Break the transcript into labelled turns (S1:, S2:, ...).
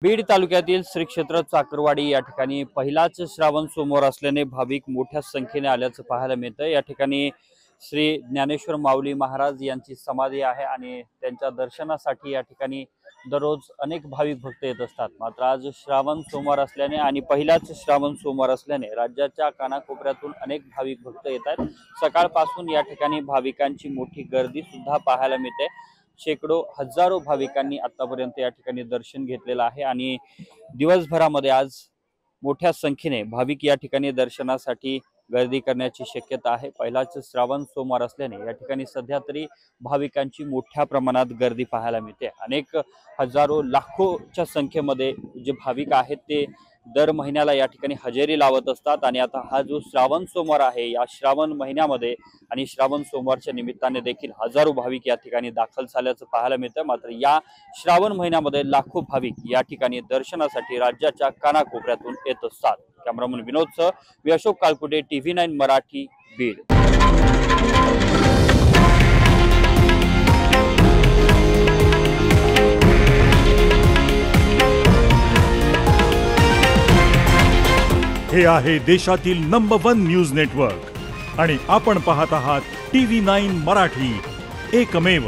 S1: बीड तालुक्यातील श्री क्षेत्र चाकरवाडी या ठिकाणी पहिलाच श्रावण सोमवार असल्याने भाविक मोठ्या संख्येने आल्याचं पाहायला मिळतं। या ठिकाणी श्री ज्ञानेश्वर माऊली महाराज यांची समाधी आहे आणि त्यांच्या दर्शनासाठी या ठिकाणी दररोज अनेक भाविक भक्त येत असतात। मात्र आज श्रावण सोमवार असल्याने आणि पहिलाच श्रावण सोमवार असल्याने राज्याच्या कानाकोपऱ्यातून अनेक भाविक भक्त येत आहेत। सकाळपासून या ठिकाणी भाविकांची मोठी गर्दी सुद्धा पाहायला मिळते। शेकडो हजारो भाविकांनी आतापर्यंत या ठिकाणी दर्शन घेतलेलं आहे आणि दिवसभरामध्ये आज मोठ्या संख्येने भाविक या ठिकाणी दर्शनासाठी गर्दी करण्याची शक्यता आहे। पहिलाच श्रावण सोमवार असल्याने या ठिकाणी सध्या तरी भाविकांची मोठ्या प्रमाणात गर्दी पाहायला मिळते। अनेक हजारो लाखोच्या संख्येमध्ये जे भाविक आहेत ते दर महिन्याला या ठिकाणी हजेरी लावत असतात आणि आता हा जो श्रावण सोमवार आहे या श्रावण महिन्यामध्ये आणि श्रावण सोमवारच्या निमित्ताने देखील हजारो भाविक या ठिकाणी दाखल झाल्याचं पाहायला मिळतं। मात्र या श्रावण महिन्यामध्ये लाखो भाविक या ठिकाणी दर्शनासाठी राज्याच्या कानाकोपऱ्यातून येत असतात। कॅमेरामन विनोदसह मी अशोक कालकुटे, TV9 मराठी, बीड।
S2: हे आहे देशातील नंबर 1 न्यूज नेटवर्क आणि आपण पाहत आहात TV9 मराठी, एकमेव।